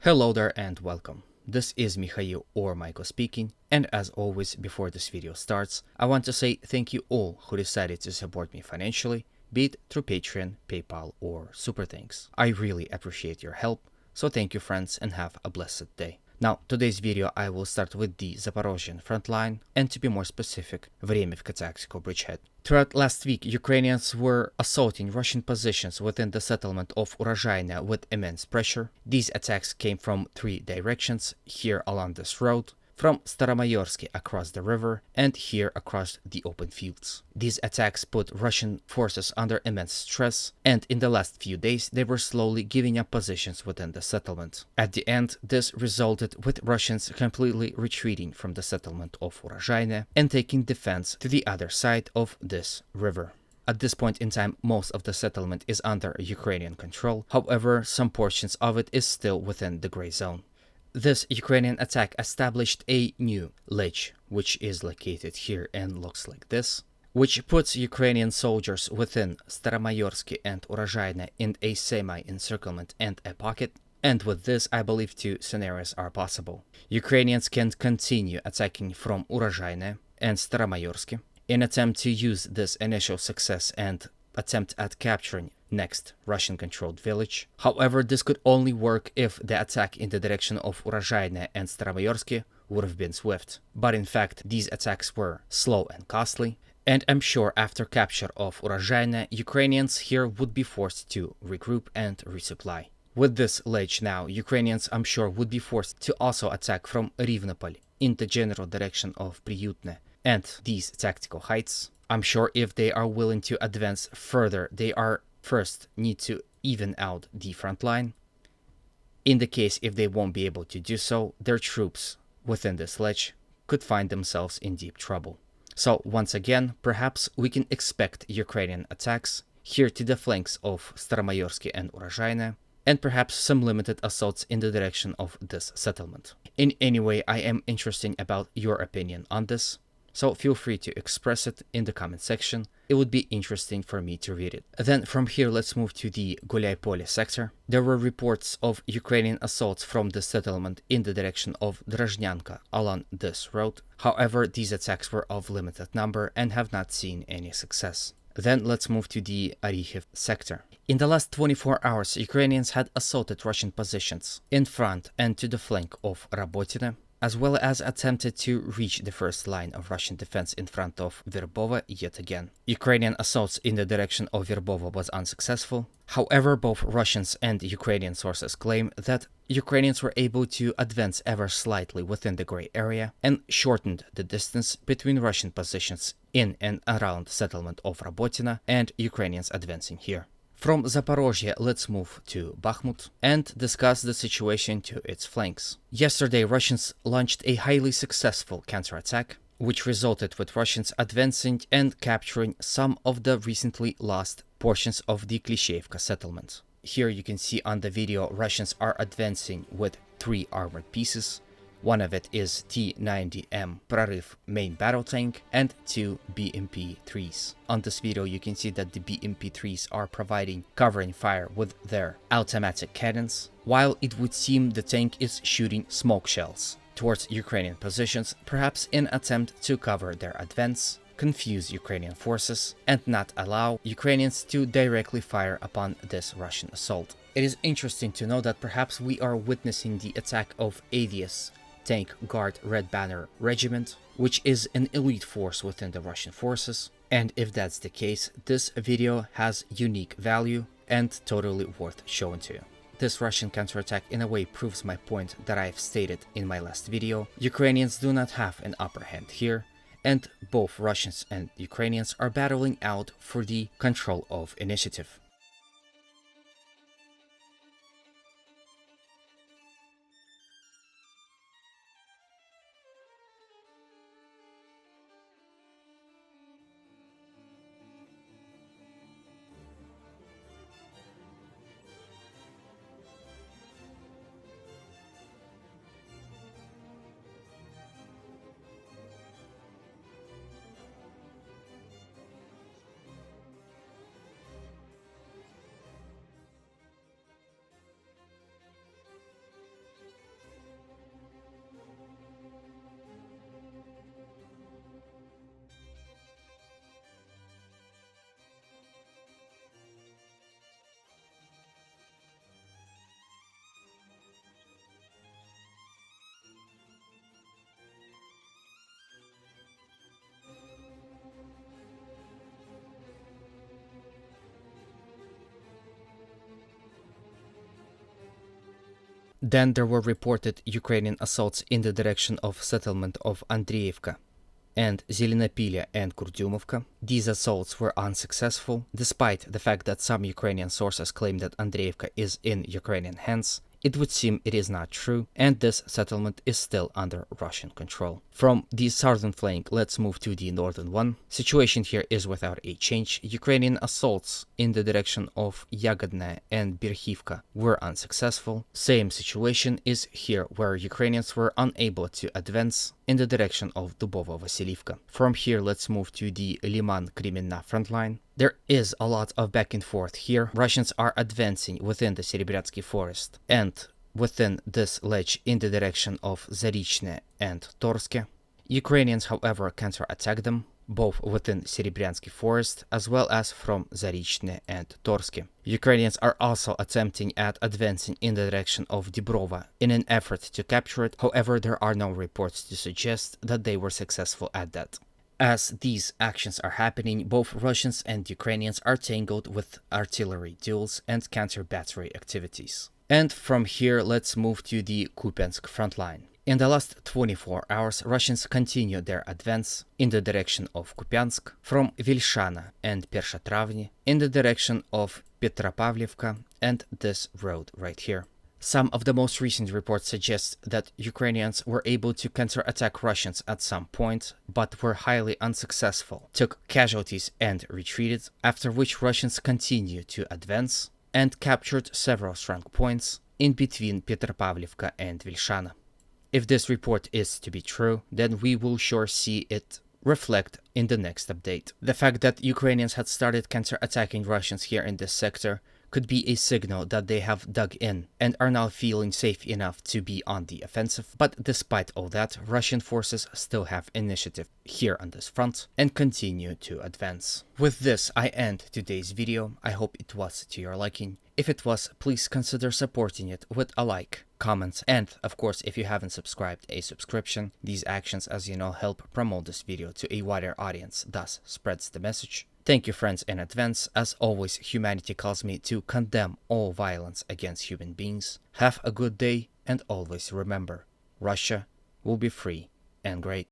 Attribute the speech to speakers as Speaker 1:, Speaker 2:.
Speaker 1: Hello there and welcome. This is Mikhail or Michael speaking, and as always before this video starts, I want to say thank you all who decided to support me financially, be it through Patreon, PayPal or Super Thanks. I really appreciate your help, so thank you friends and have a blessed day. Now, today's video I will start with the Zaporozhian front line, and to be more specific, Vremivka tactical bridgehead. Throughout last week, Ukrainians were assaulting Russian positions within the settlement of Urozhaine with immense pressure. These attacks came from three directions, here along this road, from Staromayorsky across the river, and here across the open fields. These attacks put Russian forces under immense stress, and in the last few days they were slowly giving up positions within the settlement. At the end, this resulted with Russians completely retreating from the settlement of Urozhaine and taking defense to the other side of this river. At this point in time, most of the settlement is under Ukrainian control, however, some portions of it is still within the gray zone. This Ukrainian attack established a new ledge, which is located here and looks like this, which puts Ukrainian soldiers within Staromayorsky and Urozhaine in a semi-encirclement and a pocket, and with this I believe two scenarios are possible. Ukrainians can continue attacking from Urozhaine and Staromayorsky in attempt to use this initial success and attempt at capturing next Russian-controlled village. However, this could only work if the attack in the direction of Urozhaine and Staromayorsky would have been swift. But in fact, these attacks were slow and costly, and I'm sure after capture of Urozhaine, Ukrainians here would be forced to regroup and resupply. With this ledge now, Ukrainians I'm sure would be forced to also attack from Rivnopol in the general direction of Priyutne and these tactical heights. I'm sure if they are willing to advance further, they are first need to even out the front line. In the case if they won't be able to do so, their troops within this ledge could find themselves in deep trouble. So once again, perhaps we can expect Ukrainian attacks here to the flanks of Staromayorsky and Urozhaine, and perhaps some limited assaults in the direction of this settlement. In any way, I am interested about your opinion on this, so feel free to express it in the comment section. It would be interesting for me to read it. Then from here, let's move to the Guliai-Pole sector. There were reports of Ukrainian assaults from the settlement in the direction of Drozhnyanka along this road. However, these attacks were of limited number and have not seen any success. Then let's move to the Orikhiv sector. In the last 24 hours, Ukrainians had assaulted Russian positions in front and to the flank of Rabotine, as well as attempted to reach the first line of Russian defense in front of Verbovo yet again. Ukrainian assaults in the direction of Verbovo was unsuccessful. However, both Russians and Ukrainian sources claim that Ukrainians were able to advance ever slightly within the gray area and shortened the distance between Russian positions in and around settlement of Rabotina and Ukrainians advancing here. From Zaporozhye, let's move to Bakhmut and discuss the situation to its flanks. Yesterday, Russians launched a highly successful counterattack, which resulted with Russians advancing and capturing some of the recently lost portions of the Klishchiivka settlement. Here you can see on the video Russians are advancing with 3 armored pieces. One of it is T-90M Proryv main battle tank and 2 BMP-3s. On this video you can see that the BMP-3s are providing covering fire with their automatic cannons, while it would seem the tank is shooting smoke shells towards Ukrainian positions, perhaps in attempt to cover their advance, confuse Ukrainian forces, and not allow Ukrainians to directly fire upon this Russian assault. It is interesting to know that perhaps we are witnessing the attack of Avius Tank Guard Red Banner Regiment, which is an elite force within the Russian forces, and if that's the case, this video has unique value and totally worth showing to you. This Russian counterattack in a way proves my point that I've stated in my last video. Ukrainians do not have an upper hand here, and both Russians and Ukrainians are battling out for the control of initiative. Then there were reported Ukrainian assaults in the direction of settlement of Andriivka and Zelenopilya and Kurdyumovka. These assaults were unsuccessful, despite the fact that some Ukrainian sources claim that Andriivka is in Ukrainian hands. It would seem it is not true, and this settlement is still under Russian control. From the southern flank, let's move to the northern one. Situation here is without a change. Ukrainian assaults in the direction of Yagodne and Berkhivka were unsuccessful. Same situation is here, where Ukrainians were unable to advance in the direction of Dubovo-Vasilivka. From here, let's move to the Liman-Kremenna front line. There is a lot of back and forth here. Russians are advancing within the Serebryatski forest and within this ledge in the direction of Zarychne and Torske. Ukrainians, however, counterattack them, both within Serebryatski forest as well as from Zarychne and Torske. Ukrainians are also attempting at advancing in the direction of Dibrova in an effort to capture it. However, there are no reports to suggest that they were successful at that. As these actions are happening, both Russians and Ukrainians are tangled with artillery duels and counter-battery activities. And from here, let's move to the Kupiansk front line. In the last 24 hours, Russians continued their advance in the direction of Kupiansk, from Vilshana and Pershatravny, in the direction of Petropavlivka and this road right here. Some of the most recent reports suggest that Ukrainians were able to counterattack Russians at some point, but were highly unsuccessful, took casualties and retreated, after which Russians continued to advance and captured several strong points in between Petropavlivka and Vilshana. If this report is to be true, then we will sure see it reflect in the next update. The fact that Ukrainians had started counterattacking Russians here in this sector could be a signal that they have dug in and are now feeling safe enough to be on the offensive. But despite all that, Russian forces still have initiative here on this front and continue to advance. With this, I end today's video. I hope it was to your liking. If it was, please consider supporting it with a like, comment, and of course, if you haven't subscribed, a subscription. These actions, as you know, help promote this video to a wider audience, thus spreads the message. Thank you, friends, in advance. As always, humanity calls me to condemn all violence against human beings. Have a good day, and always remember, Russia will be free and great.